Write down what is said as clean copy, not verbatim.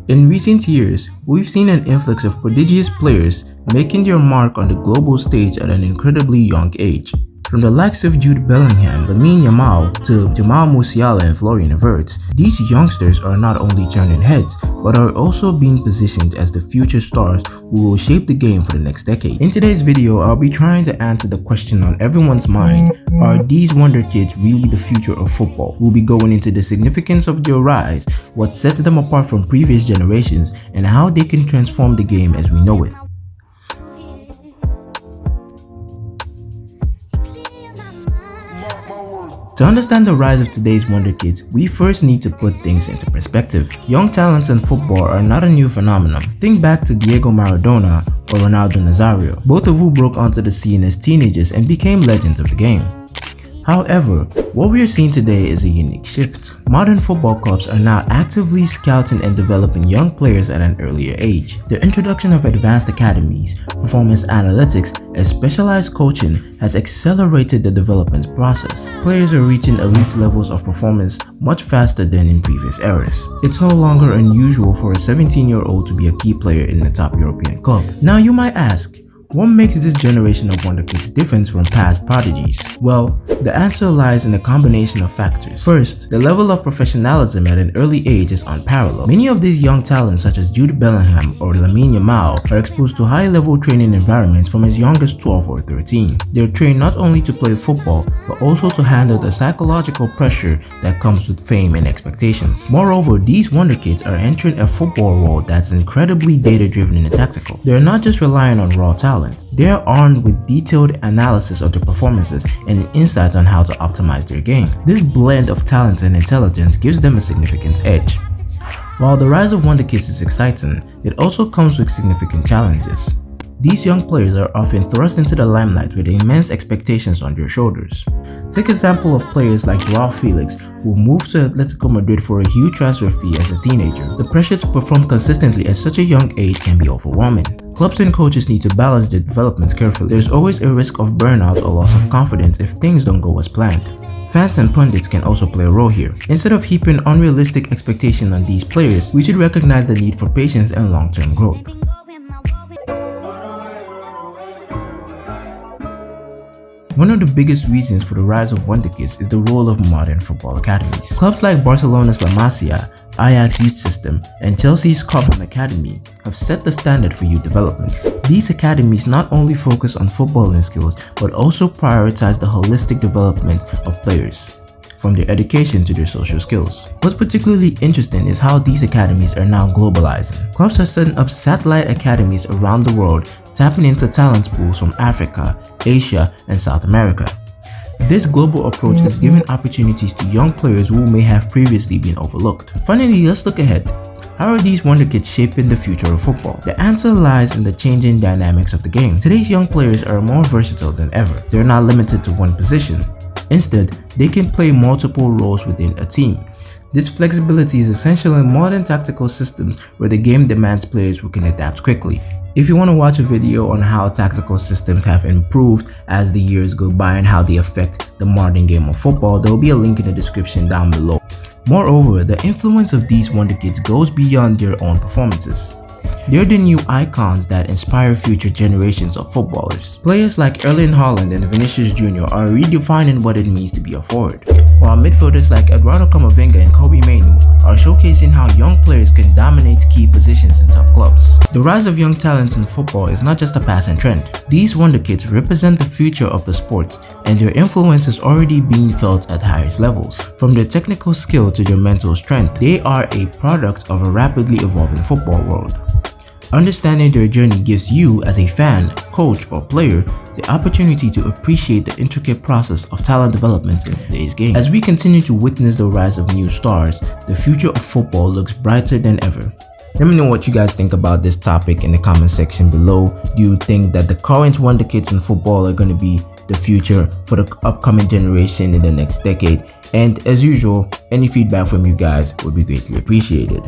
In recent years, we've seen an influx of prodigious players making their mark on the global stage at an incredibly young age. From the likes of Jude Bellingham, Lamine Yamal, to Jamal Musiala and Florian Wirtz, these youngsters are not only turning heads, but are also being positioned as the future stars who will shape the game for the next decade. In today's video, I'll be trying to answer the question on everyone's mind: are these Wonder Kids really the future of football? We'll be going into the significance of their rise, what sets them apart from previous generations, and how they can transform the game as we know it. To understand the rise of today's Wonder Kids, we first need to put things into perspective. Young talents in football are not a new phenomenon. Think back to Diego Maradona or Ronaldo Nazario, both of who broke onto the scene as teenagers and became legends of the game. However, what we are seeing today is a unique shift. Modern football clubs are now actively scouting and developing young players at an earlier age. The introduction of advanced academies, performance analytics, and specialized coaching has accelerated the development process. Players are reaching elite levels of performance much faster than in previous eras. It's no longer unusual for a 17-year-old to be a key player in the top European club. Now you might ask, what makes this generation of Wonder Kids different from past prodigies? Well, the answer lies in a combination of factors. First, the level of professionalism at an early age is unparalleled. Many of these young talents, such as Jude Bellingham or Lamine Yamal, are exposed to high-level training environments from as young as 12 or 13. They're trained not only to play football, but also to handle the psychological pressure that comes with fame and expectations. Moreover, these Wonder Kids are entering a football world that's incredibly data-driven and tactical. They're not just relying on raw talent. They are armed with detailed analysis of their performances and insights on how to optimize their game. This blend of talent and intelligence gives them a significant edge. While the rise of Wonder Kids is exciting, it also comes with significant challenges. These young players are often thrust into the limelight with immense expectations on their shoulders. Take example of players like Joao Felix, who moved to Atletico Madrid for a huge transfer fee as a teenager. The pressure to perform consistently at such a young age can be overwhelming. Clubs and coaches need to balance their developments carefully. There's always a risk of burnout or loss of confidence if things don't go as planned. Fans and pundits can also play a role here. Instead of heaping unrealistic expectations on these players, we should recognize the need for patience and long-term growth. One of the biggest reasons for the rise of Wonder Kids is the role of modern football academies. Clubs like Barcelona's La Masia, Ajax Youth System, and Chelsea's Cobham Academy have set the standard for youth development. These academies not only focus on footballing skills, but also prioritize the holistic development of players, from their education to their social skills. What's particularly interesting is how these academies are now globalizing. Clubs are setting up satellite academies around the world, tapping into talent pools from Africa, Asia, and South America. This global approach is giving opportunities to young players who may have previously been overlooked. Finally, let's look ahead. How are these Wonder Kids shaping the future of football? The answer lies in the changing dynamics of the game. Today's young players are more versatile than ever. They're not limited to one position. Instead, they can play multiple roles within a team. This flexibility is essential in modern tactical systems where the game demands players who can adapt quickly. If you want to watch a video on how tactical systems have improved as the years go by and how they affect the modern game of football, there will be a link in the description down below. Moreover, the influence of these Wonder Kids goes beyond their own performances. They're the new icons that inspire future generations of footballers. Players like Erling Haaland and Vinicius Jr. are redefining what it means to be a forward, while midfielders like Eduardo Camavinga and Kobbie Mainoo are showcasing how young players can dominate key positions in top clubs. The rise of young talents in football is not just a passing trend. These Wonder Kids represent the future of the sport, and their influence is already being felt at highest levels. From their technical skill to their mental strength, they are a product of a rapidly evolving football world. Understanding their journey gives you, as a fan, coach, or player, the opportunity to appreciate the intricate process of talent development in today's game. As we continue to witness the rise of new stars, the future of football looks brighter than ever. Let me know what you guys think about this topic in the comment section below. Do you think that the current Wonder Kids in football are going to be the future for the upcoming generation in the next decade? And as usual, any feedback from you guys would be greatly appreciated.